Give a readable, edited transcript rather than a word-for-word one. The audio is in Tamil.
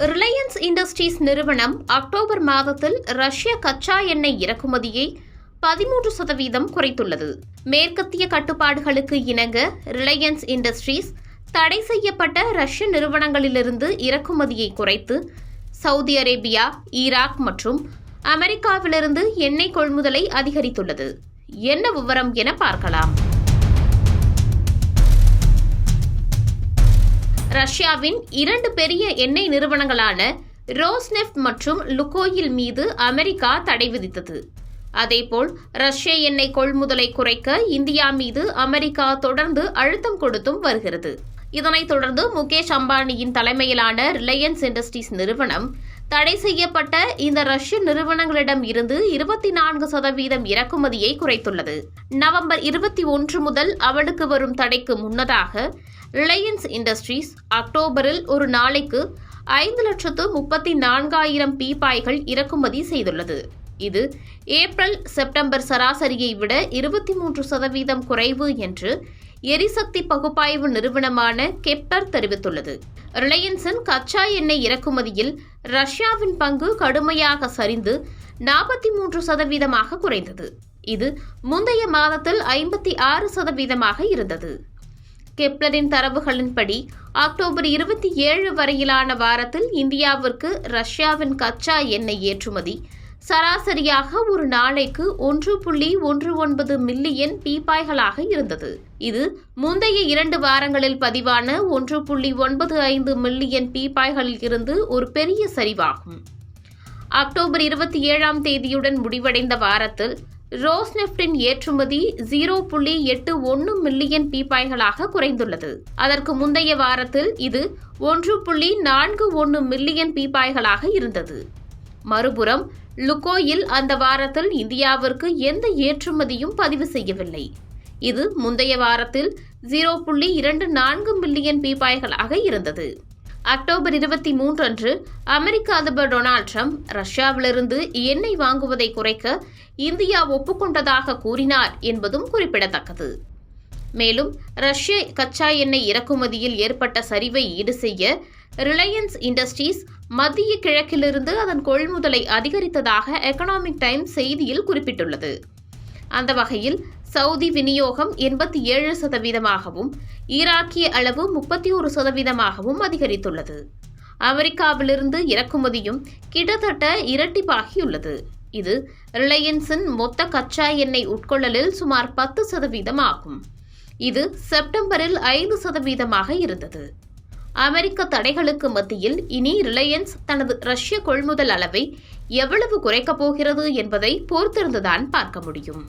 ரிலையன்ஸ் இண்டஸ்ட்ரீஸ் நிறுவனம் அக்டோபர் மாதத்தில் ரஷ்ய கச்சா எண்ணெய் இறக்குமதியை 13% குறைத்துள்ளது. மேற்கத்திய கட்டுப்பாடுகளுக்கு இணங்க ரிலையன்ஸ் இண்டஸ்ட்ரீஸ் தடை செய்யப்பட்ட ரஷ்ய நிறுவனங்களிலிருந்து இறக்குமதியை குறைத்து சவுதி அரேபியா, ஈராக் மற்றும் அமெரிக்காவிலிருந்து எண்ணெய் கொள்முதலை அதிகரித்துள்ளது. என்ன விவரம் என பார்க்கலாம். ரஷ்யாவின் 2 பெரிய எண்ணெய் நிறுவனங்களான ரோஸ்நெஃப்ட் மற்றும் லுகோயில் மீது அமெரிக்கா தடை விதித்தது. அதேபோல் ரஷ்ய எண்ணெய் கொள்முதலை குறைக்க இந்தியா மீது அமெரிக்கா தொடர்ந்து அழுத்தம் கொடுத்தும் வருகிறது. இதனைத் தொடர்ந்து முகேஷ் அம்பானியின் தலைமையிலான ரிலையன்ஸ் இண்டஸ்ட்ரீஸ் நிறுவனம் தடை செய்யப்பட்ட இந்த ரஷ்ய நிறுவனங்களிடம் இருந்து 24% இறக்குமதியை குறைத்துள்ளது. நவம்பர் 21 முதல் அமலுக்கு வரும் தடைக்கு முன்னதாக ரிலையன்ஸ் இண்டஸ்ட்ரீஸ் அக்டோபரில் ஒரு நாளைக்கு 5,34,000 பீப்பாய்கள் இறக்குமதி செய்துள்ளது. இது ஏப்ரல், செப்டம்பர் சராசரியை விட 23% குறைவு என்று எரிசக்தி பகுப்பாய்வு நிறுவனமான கெப்லர் தெரிவித்துள்ளது. ரிலையன்ஸின் கச்சா எண்ணெய் இறக்குமதியில் ரஷ்யாவின் பங்கு கடுமையாக சரிந்து 43% குறைந்தது. இது முந்தைய மாதத்தில் 56% இருந்தது. கெப்லரின் தரவுகளின்படி அக்டோபர் 27 வரையிலான வாரத்தில் இந்தியாவிற்கு ரஷ்யாவின் கச்சா எண்ணெய் ஏற்றுமதி சராசரியாக ஒரு நாளைக்கு 1.19 மில்லியன் பீப்பாய்களாக இருந்தது. இது முந்தைய 2 வாரங்களில் பதிவான 1.95 மில்லியன் பீப்பாய்களில் இருந்து ஒரு பெரிய சரிவாகும். அக்டோபர் 27ஆம் தேதியுடன் முடிவடைந்த வாரத்தில் ரோஸ்நெஃப்டின் ஏற்றுமதி 0.81 மில்லியன் பீப்பாய்களாக குறைந்துள்ளது. அதற்கு முந்தைய வாரத்தில் இது 1.41 மில்லியன் பீப்பாய்களாக இருந்தது. மறுபுறம் லுகோயில் அந்த வாரத்தில் இந்தியாவிற்கு எந்த ஏற்றுமதியும் பதிவு செய்யவில்லை. இது முந்தைய வாரத்தில் 0.24 மில்லியன் பீப்பாய்களாக இருந்தது. அக்டோபர் 23 அன்று அமெரிக்க அதிபர் டொனால்ட் ட்ரம்ப் ரஷ்யாவிலிருந்து எண்ணெய் வாங்குவதை குறைக்க இந்தியா ஒப்புக்கொண்டதாக கூறினார் என்பதும் குறிப்பிடத்தக்கது. மேலும் ரஷ்ய கச்சா எண்ணெய் இறக்குமதியில் ஏற்பட்ட சரிவை ஈடு செய்ய ரிலையன்ஸ் இண்டஸ்ட்ரீஸ் மத்திய கிழக்கிலிருந்து அதன் கொள்முதலை அதிகரித்ததாக எகனாமிக் டைம்ஸ் செய்தியில் குறிப்பிட்டுள்ளது. அந்த வகையில் சவுதி விநியோகம் 87%, ஈராக்கிய அளவு 31% அதிகரித்துள்ளது. அமெரிக்காவிலிருந்து இறக்குமதியும் கிட்டத்தட்ட இரட்டிப்பாகியுள்ளது. இது ரிலையன்ஸின் மொத்த கச்சா எண்ணெய் உட்கொள்ளலில் சுமார் 10% ஆகும். இது செப்டம்பரில் 5% இருந்தது. அமெரிக்க தடைகளுக்கு மத்தியில் இனி ரிலையன்ஸ் தனது ரஷ்ய கொள்முதல் அளவை எவ்வளவு குறைக்கப் போகிறது என்பதை பொறுத்திருந்துதான் பார்க்க முடியும்.